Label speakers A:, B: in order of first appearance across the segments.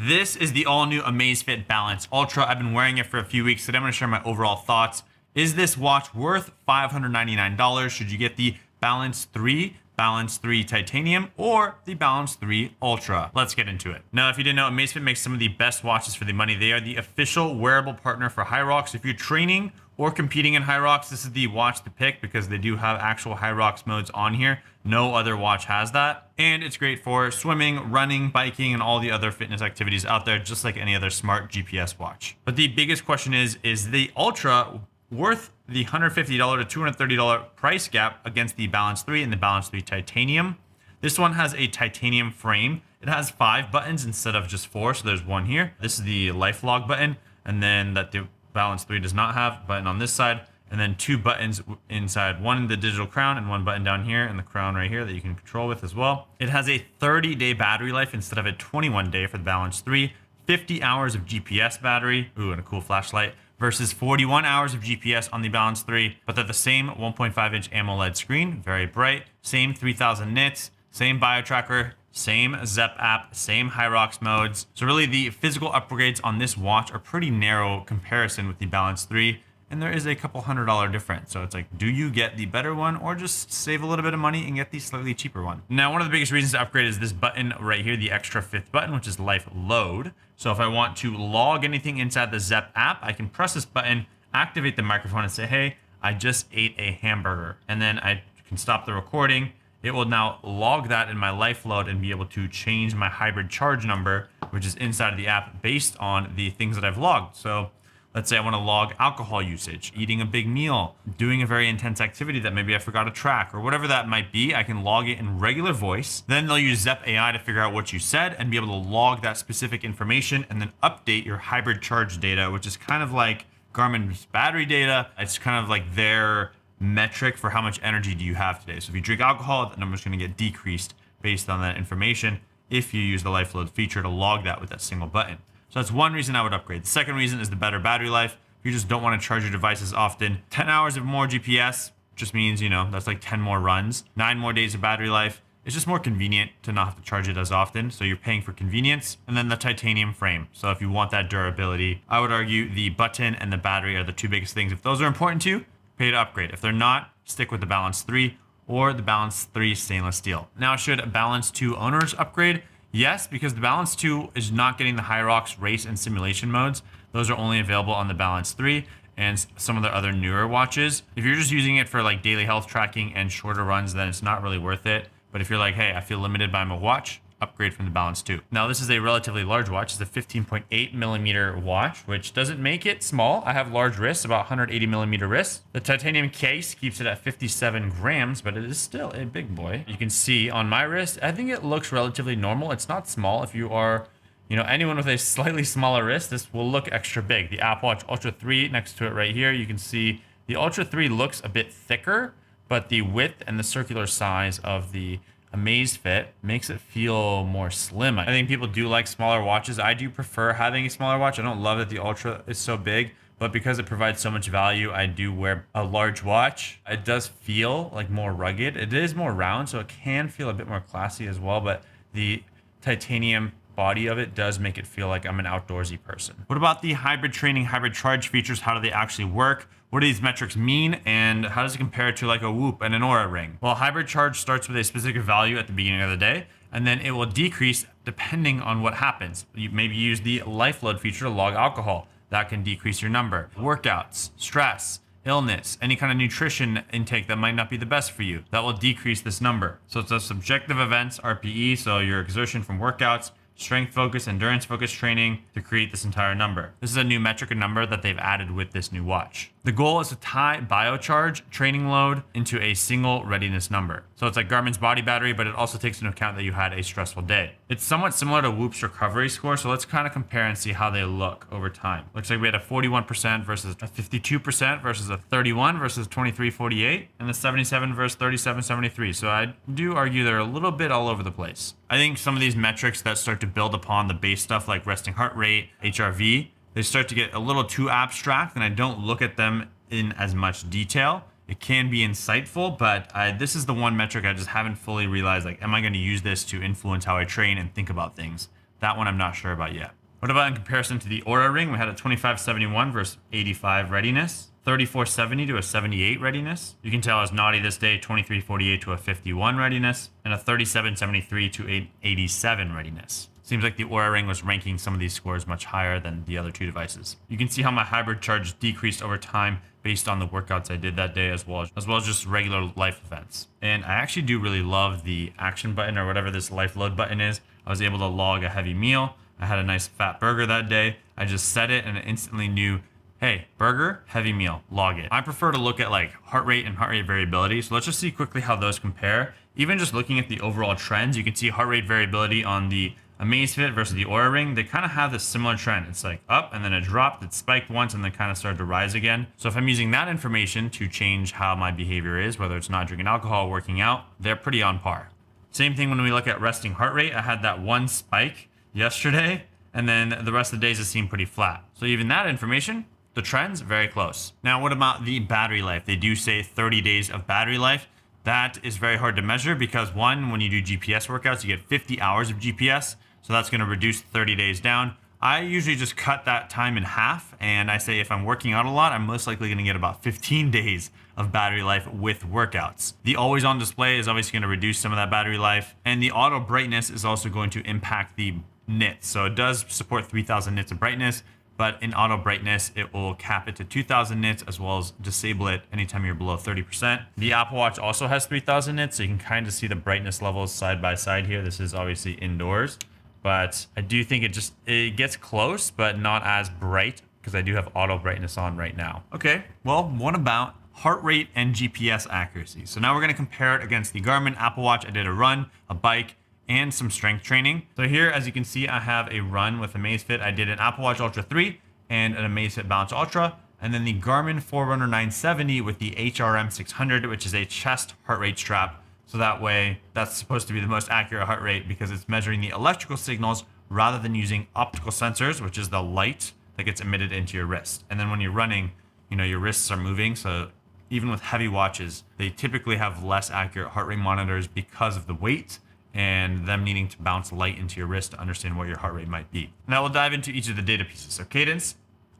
A: This is the all-new Amazfit Balance Ultra. I've been wearing it for a few weeks. Today I'm going to share my overall thoughts. Is this watch worth $599? Should you get the Balance 3, Balance 3 Titanium, or the Balance 3 Ultra? Let's get into it. Now, if you didn't know, Amazfit makes some of the best watches for the money. They are the official wearable partner for High Rocks. If you're training or competing in High Rocks, this is the watch to pick because they do have actual High Rocks modes on here. No other watch has that. And it's great for swimming, running, biking, and all the other fitness activities out there, just like any other smart GPS watch. But the biggest question is the Ultra worth the $150 to $230 price gap against the Balance 3 and the Balance 3 Titanium? This one has a titanium frame. It has 5 buttons instead of just 4, so there's one here. This is the life log button, and then that the Balance 3 does not have, button on this side, and then 2 buttons inside, one in the digital crown and one button down here and the crown right here that you can control with as well. It has a 30-day battery life instead of a 21-day for the Balance 3, 50 hours of GPS battery, ooh, and a cool flashlight, versus 41 hours of GPS on the Balance 3, but they're the same 1.5-inch AMOLED screen, very bright, same 3000 nits, same bio tracker, same ZEP app, same High Rocks modes. So really the physical upgrades on this watch are pretty narrow comparison with the Balance 3. And there is a couple $100 difference. So it's like, do you get the better one or just save a little bit of money and get the slightly cheaper one? Now, one of the biggest reasons to upgrade is this button right here, the extra 5th button, which is Life Load. So if I want to log anything inside the ZEP app, I can press this button, activate the microphone and say, hey, I just ate a hamburger. And then I can stop the recording. It will now log that in my Life Load and be able to change my hybrid charge number, which is inside of the app based on the things that I've logged. So let's say I want to log alcohol usage, eating a big meal, doing a very intense activity that maybe I forgot to track, or whatever that might be. I can log it in regular voice. Then they'll use ZEP AI to figure out what you said and be able to log that specific information and then update your hybrid charge data, which is kind of like Garmin's battery data. It's kind of like their metric for how much energy do you have today. So if you drink alcohol, that number is going to get decreased based on that information if you use the Life Load feature to log that with that single button. So that's one reason I would upgrade. The second reason is the better battery life. If you just don't want to charge your devices often, 10 hours of more GPS just means, that's like 10 more runs, 9 more days of battery life. It's just more convenient to not have to charge it as often. So you're paying for convenience. And then the titanium frame. So if you want that durability, I would argue the button and the battery are the two biggest things. If those are important to you, pay to upgrade. If they're not, stick with the Balance 3 or the Balance 3 stainless steel. Now, should Balance 2 owners upgrade? Yes, because the Balance 2 is not getting the High Rocks race and simulation modes. Those are only available on the Balance 3 and some of the other newer watches. If you're just using it for like daily health tracking and shorter runs, then it's not really worth it. But if you're like, hey, I feel limited by my watch, upgrade from the Balance 2. Now, this is a relatively large watch. It's a 15.8 millimeter watch, which doesn't make it small. I have large wrists, about 180 millimeter wrists. The titanium case keeps it at 57 grams, but it is still a big boy. You can see on my wrist, I think it looks relatively normal. It's not small. If you are, anyone with a slightly smaller wrist, this will look extra big. The Apple Watch Ultra 3 next to it right here, you can see the Ultra 3 looks a bit thicker, but the width and the circular size of the Amazfit makes it feel more slim. I think people do like smaller watches. I do prefer having a smaller watch. I don't love that the Ultra is so big, but because it provides so much value, I do wear a large watch. It does feel like more rugged. It is more round, so it can feel a bit more classy as well, but the titanium body of it does make it feel like I'm an outdoorsy person. What about the hybrid training, hybrid charge features? How do they actually work? What do these metrics mean? And how does it compare to like a Whoop and an Oura Ring? Well, hybrid charge starts with a specific value at the beginning of the day, and then it will decrease depending on what happens. You maybe use the Life Load feature to log alcohol. That can decrease your number. Workouts, stress, illness, any kind of nutrition intake that might not be the best for you, that will decrease this number. So it's a subjective events, RPE, so your exertion from workouts, strength focus, endurance focus training to create this entire number. This is a new metric and number that they've added with this new watch. The goal is to tie biocharge training load into a single readiness number. So it's like Garmin's body battery, but it also takes into account that you had a stressful day. It's somewhat similar to Whoop's recovery score. So let's kind of compare and see how they look over time. Looks like we had a 41% versus a 52% versus a 31 versus 23.48 and the 77 versus 37.73. So I do argue they're a little bit all over the place. I think some of these metrics that start to build upon the base stuff like resting heart rate, HRV, they start to get a little too abstract and I don't look at them in as much detail. It can be insightful, but this is the one metric I just haven't fully realized, like, am I going to use this to influence how I train and think about things? That one I'm not sure about yet. What about in comparison to the Aura Ring? We had a 2571 versus 85 readiness, 3470 to a 78 readiness. You can tell I was naughty this day, 2348 to a 51 readiness, and a 3773 to an 87 readiness. Seems like the Aura Ring was ranking some of these scores much higher than the other two devices. You can see how my hybrid charge decreased over time based on the workouts I did that day, as well as just regular life events. And I actually do really love the action button, or whatever this life load button is. I was able to log a heavy meal. I had a nice fat burger that day. I just set it and it instantly knew, hey, burger, heavy meal, log it. I prefer to look at like heart rate and heart rate variability. So let's just see quickly how those compare. Even just looking at the overall trends, you can see heart rate variability on the Amazfit versus the Aura Ring. They kind of have this similar trend. It's like up and then it dropped, it spiked once and then kind of started to rise again. So if I'm using that information to change how my behavior is, whether it's not drinking alcohol or working out, they're pretty on par. Same thing when we look at resting heart rate. I had that one spike yesterday, and then the rest of the days it seemed pretty flat. So even that information, the trends, very close. Now, what about the battery life? They do say 30 days of battery life. That is very hard to measure because one, when you do GPS workouts, you get 50 hours of GPS. So that's going to reduce 30 days down. I usually just cut that time in half, and I say if I'm working out a lot, I'm most likely going to get about 15 days of battery life with workouts. The always on display is obviously going to reduce some of that battery life, and the auto brightness is also going to impact the nits. So it does support 3000 nits of brightness, but in auto brightness, it will cap it to 2000 nits as well as disable it anytime you're below 30%. The Apple Watch also has 3000 nits, so you can kind of see the brightness levels side by side here. This is obviously indoors, but I do think it gets close, but not as bright because I do have auto brightness on right now. Okay, well, what about heart rate and GPS accuracy? So now we're going to compare it against the Garmin Apple Watch. I did a run, a bike, and some strength training. So here, as you can see, I have a run with Amazfit. I did an Apple Watch Ultra 3 and an Amazfit Balance Ultra, and then the Garmin Forerunner 970 with the HRM 600, which is a chest heart rate strap. So that way, that's supposed to be the most accurate heart rate because it's measuring the electrical signals rather than using optical sensors, which is the light that gets emitted into your wrist. And then when you're running, your wrists are moving. So even with heavy watches, they typically have less accurate heart rate monitors because of the weight and them needing to bounce light into your wrist to understand what your heart rate might be. Now we'll dive into each of the data pieces. So cadence,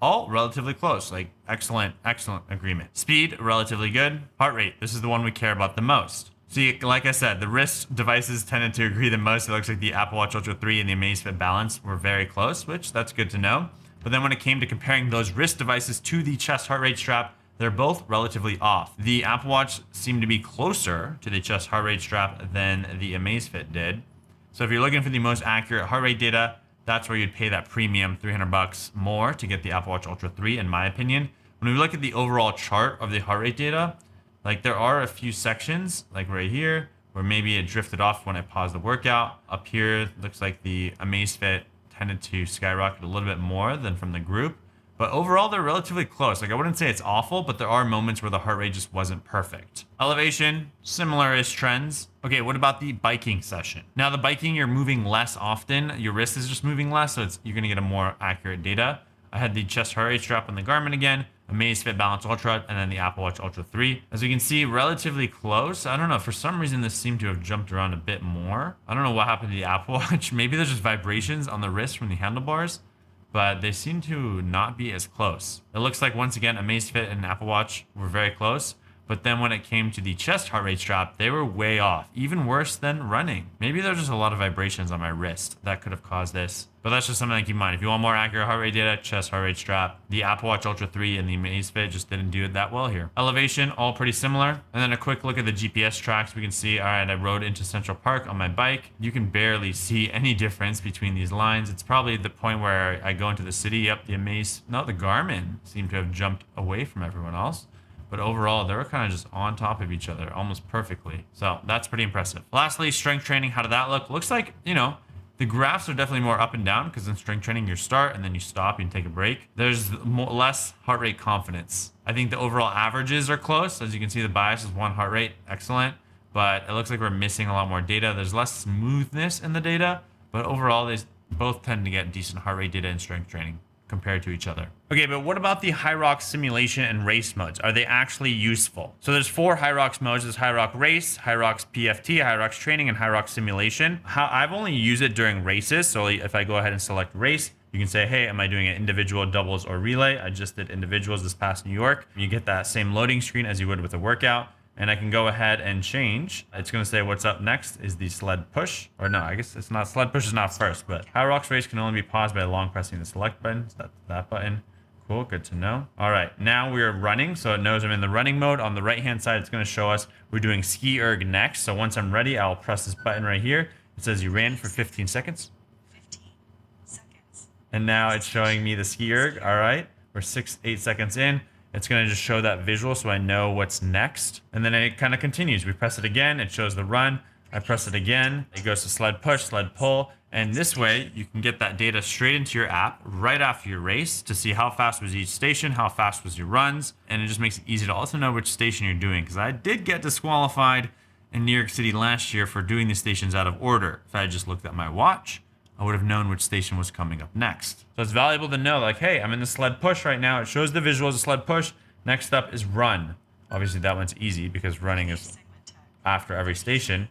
A: all relatively close, like excellent agreement. Speed, relatively good. Heart rate, this is the one we care about the most. See, like I said, the wrist devices tended to agree the most. It looks like the Apple Watch Ultra 3 and the Amazfit Balance were very close, which that's good to know. But then when it came to comparing those wrist devices to the chest heart rate strap, they're both relatively off. The Apple Watch seemed to be closer to the chest heart rate strap than the Amazfit did. So if you're looking for the most accurate heart rate data, that's where you'd pay that premium $300 more to get the Apple Watch Ultra 3, in my opinion. When we look at the overall chart of the heart rate data, like there are a few sections, like right here, where maybe it drifted off when I paused the workout. Up here, looks like the Amazfit tended to skyrocket a little bit more than from the group. But overall, they're relatively close. Like I wouldn't say it's awful, but there are moments where the heart rate just wasn't perfect. Elevation, similar-ish trends. Okay, what about the biking session? Now the biking, you're moving less often. Your wrist is just moving less, so you're gonna get a more accurate data. I had the chest heart rate strap on the Garmin again, Amazfit Balance Ultra, and then the Apple Watch Ultra 3. As you can see, relatively close. I don't know, for some reason this seemed to have jumped around a bit more. I don't know what happened to the Apple Watch. Maybe there's just vibrations on the wrist from the handlebars, but they seem to not be as close. It looks like, once again, Amazfit and Apple Watch were very close, but then when it came to the chest heart rate strap, they were way off, even worse than running. Maybe there's just a lot of vibrations on my wrist that could have caused this, but that's just something to keep in mind. If you want more accurate heart rate data, chest heart rate strap. The Apple Watch Ultra 3 and the Amazfit just didn't do it that well here. Elevation, all pretty similar. And then a quick look at the GPS tracks. We can see, all right, I rode into Central Park on my bike. You can barely see any difference between these lines. It's probably the point where I go into the city. Yep, the Garmin seemed to have jumped away from everyone else. But overall, they were kind of just on top of each other almost perfectly. So that's pretty impressive. Lastly, strength training. How did that look? Looks like, the graphs are definitely more up and down because in strength training, you start and then you stop and take a break. There's less heart rate confidence. I think the overall averages are close. As you can see, the bias is 1 heart rate. Excellent. But it looks like we're missing a lot more data. There's less smoothness in the data. But overall, they both tend to get decent heart rate data in strength training. compared to each other. Okay, but what about the Hyrox simulation and race modes? Are they actually useful? So there's 4 Hyrox modes. There's Hyrox Race, Hyrox PFT, Hyrox Training, and Hyrox Simulation. I've only used it during races. So if I go ahead and select race, you can say, hey, am I doing an individual, doubles, or relay? I just did individuals this past New York. You get that same loading screen as you would with a workout. And I can go ahead and change. It's going to say what's up next is the sled push. Or no, I guess it's not. Sled push is not first, but Hyrox Race can only be paused by long pressing the select button. So that's that button. Cool, good to know. All right, now we're running, so it knows I'm in the running mode. On the right-hand side, it's going to show us we're doing ski erg next. So once I'm ready, I'll press this button right here. It says you ran for 15 seconds.
B: 15 seconds.
A: And now it's showing me the ski erg. All right, we're 8 seconds in. It's going to just show that visual so I know what's next. And then it kind of continues. We press it again, it shows the run. I press it again, it goes to sled push, sled pull. And this way, you can get that data straight into your app right after your race to see how fast was each station, how fast was your runs. And it just makes it easy to also know which station you're doing. Because I did get disqualified in New York City last year for doing the stations out of order. If I had just looked at my watch, I would have known which station was coming up next. So it's valuable to know, like, hey, I'm in the sled push right now. It shows the visual as a sled push. Next up is run. Obviously, that one's easy because running is after every station.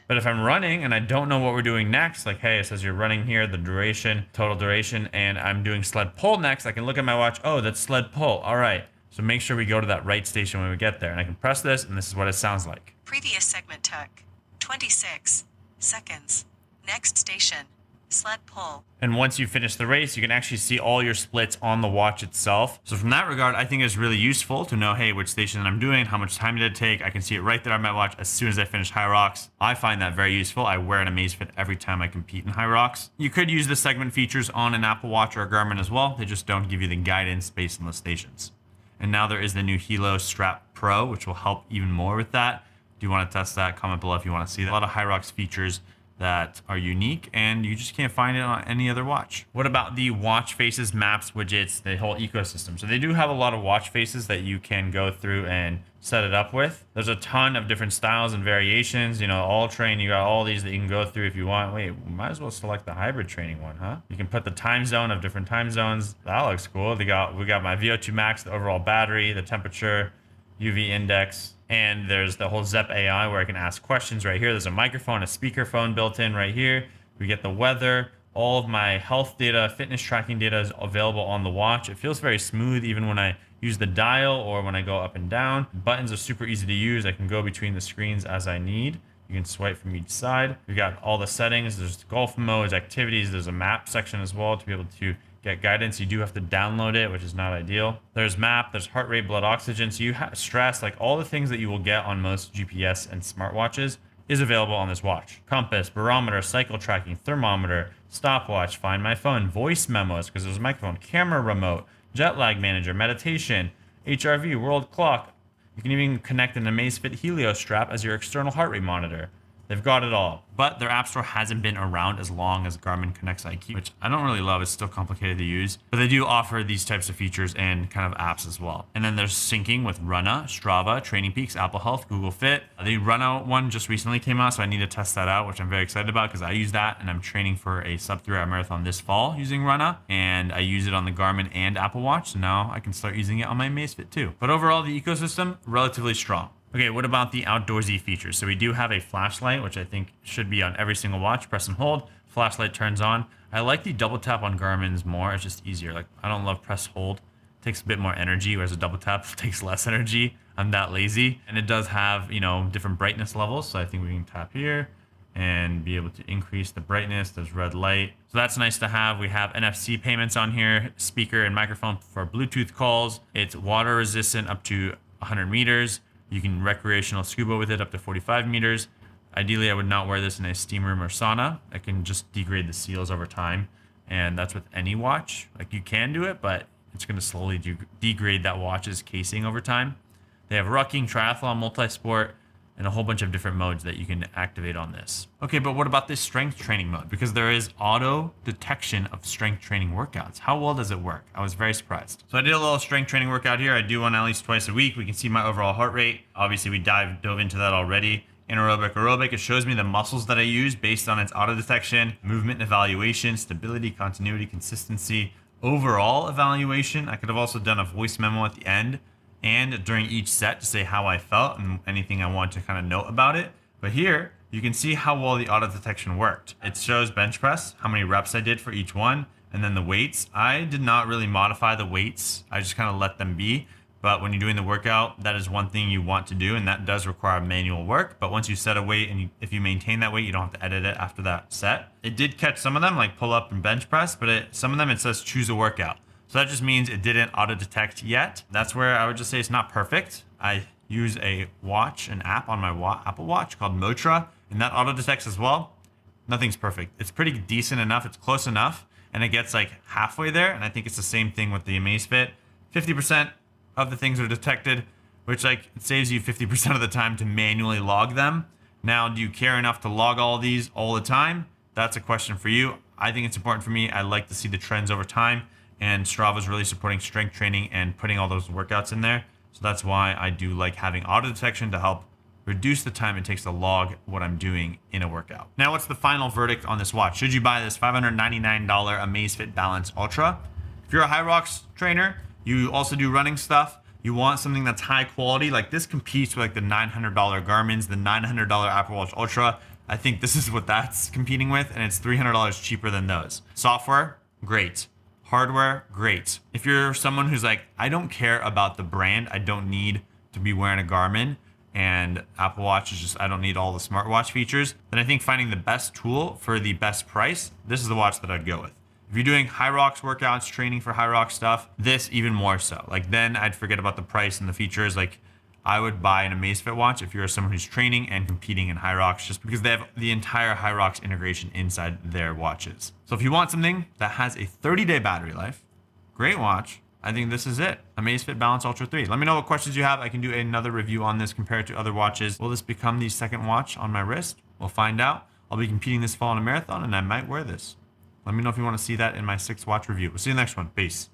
A: But if I'm running and I don't know what we're doing next, like, hey, it says you're running here, the duration, total duration, and I'm doing sled pull next, I can look at my watch. Oh, that's sled pull. All right. So make sure we go to that right station when we get there. And I can press this, and this is what it sounds like.
B: Previous segment took 26 seconds. Next station, sled pull.
A: And once you finish the race, you can actually see all your splits on the watch itself. So from that regard, I think it's really useful to know, hey, which station I'm doing, how much time did it take. I can see it right there on my watch as soon as I finish Hyrox. I find that very useful. I wear an Amazfit every time I compete in Hyrox. You could use the segment features on an Apple Watch or a Garmin as well. They just don't give you the guidance based on the stations. And now there is the new Hilo Strap Pro, which will help even more with that. Do you want to test that? Comment below if you want to see that. A lot of Hyrox features that are unique and you just can't find it on any other watch. What about the watch faces, maps, widgets, the whole ecosystem? So they do have a lot of watch faces that you can go through and set it up with. There's a ton of different styles and variations. You know, all train, you got all these that you can go through if you want. Wait, we might as well select the hybrid training one, huh? You can put the time zone of different time zones. That looks cool. We got my VO2 max, the overall battery, the temperature, UV index, and there's the whole Zep AI where I can ask questions right here. There's a microphone, a speakerphone built in right here. We get the weather, all of my health data, fitness tracking data is available on the watch. It feels very smooth even when I use the dial or when I go up and down. Buttons are super easy to use. I can go between the screens as I need. You can swipe from each side. We got all the settings. There's golf modes, activities. There's a map section as well to be able to get guidance. You do have to download it, which is not ideal. There's map, there's heart rate, blood oxygen. So you have stress, like all the things that you will get on most GPS and smartwatches is available on this watch. Compass, barometer, cycle tracking, thermometer, stopwatch, find my phone, voice memos, because there's a microphone, camera remote, jet lag manager, meditation, HRV, world clock. You can even connect an Amazfit Helio strap as your external heart rate monitor. They've got it all. But their app store hasn't been around as long as Garmin Connect's IQ, which I don't really love. It's still complicated to use. But they do offer these types of features and kind of apps as well. And then there's syncing with Runna, Strava, Training Peaks, Apple Health, Google Fit. The Runna one just recently came out, so I need to test that out, which I'm very excited about because I use that and I'm training for a sub 3 hour marathon this fall using Runna. And I use it on the Garmin and Apple Watch. So now I can start using it on my Amazfit too. But overall, the ecosystem, relatively strong. Okay, what about the outdoorsy features? So we do have a flashlight, which I think should be on every single watch. Press and hold, flashlight turns on. I like the double tap on Garmin's more. It's just easier. Like, I don't love press hold. It takes a bit more energy, whereas a double tap takes less energy. I'm that lazy. And it does have, you know, different brightness levels. So I think we can tap here and be able to increase the brightness. There's red light. So that's nice to have. We have NFC payments on here, speaker and microphone for Bluetooth calls. It's water resistant up to 100 meters. You can recreational scuba with it up to 45 meters. Ideally, I would not wear this in a steam room or sauna. I can just degrade the seals over time. And that's with any watch. Like, you can do it, but it's going to slowly degrade that watch's casing over time. They have rucking, triathlon, multi-sport, and a whole bunch of different modes that you can activate on this. Okay, but what about this strength training mode? Because there is auto detection of strength training workouts. How well does it work? I was very surprised. So I did a little strength training workout here. I do one at least twice a week. We can see my overall heart rate. Obviously, we dove into that already. anaerobic, aerobic. It shows me the muscles that I use based on its auto detection, movement evaluation, stability, continuity, consistency, overall evaluation. I could have also done a voice memo at the end and during each set to say how I felt and anything I want to kind of note about it. But here you can see how well the auto detection worked. It shows bench press, how many reps I did for each one, and then the weights. I did not really modify the weights. I just kind of let them be. But when you're doing the workout, that is one thing you want to do, and that does require manual work. But once you set a weight and if you maintain that weight, you don't have to edit it after that set. It did catch some of them, like pull up and bench press, but some of them it says choose a workout. So that just means it didn't auto detect yet. That's where I would just say it's not perfect. I use a watch, an app on my Apple Watch called Motra, and that auto detects as well. Nothing's perfect. It's pretty decent enough. It's close enough, and it gets like halfway there. And I think it's the same thing with the Amazfit. 50% of the things are detected, which like it saves you 50% of the time to manually log them. Now, do you care enough to log all these all the time? That's a question for you. I think it's important for me. I like to see the trends over time, and Strava's really supporting strength training and putting all those workouts in there. So that's why I do like having auto detection to help reduce the time it takes to log what I'm doing in a workout. Now, what's the final verdict on this watch? Should you buy this $599 Amazfit Balance Ultra? If you're a High Rocks trainer, you also do running stuff, you want something that's high quality, like this competes with like the $900 Garmin's, the $900 Apple Watch Ultra. I think this is what that's competing with, and it's $300 cheaper than those. Software, great. Hardware, great. If you're someone who's like, I don't care about the brand, I don't need to be wearing a Garmin, and Apple Watch is just, I don't need all the smartwatch features, then I think finding the best tool for the best price, this is the watch that I'd go with. If you're doing High Rocks workouts, training for High Rocks stuff, this even more so. Like then I'd forget about the price and the features. Like I would buy an Amazfit watch if you're someone who's training and competing in High Rocks, just because they have the entire High Rocks integration inside their watches. So if you want something that has a 30-day battery life, great watch, I think this is it. Amazfit Balance Ultra 3. Let me know what questions you have. I can do another review on this compared to other watches. Will this become the second watch on my wrist? We'll find out. I'll be competing this fall in a marathon, and I might wear this. Let me know if you want to see that in my 6th watch review. We'll see you in the next one. Peace.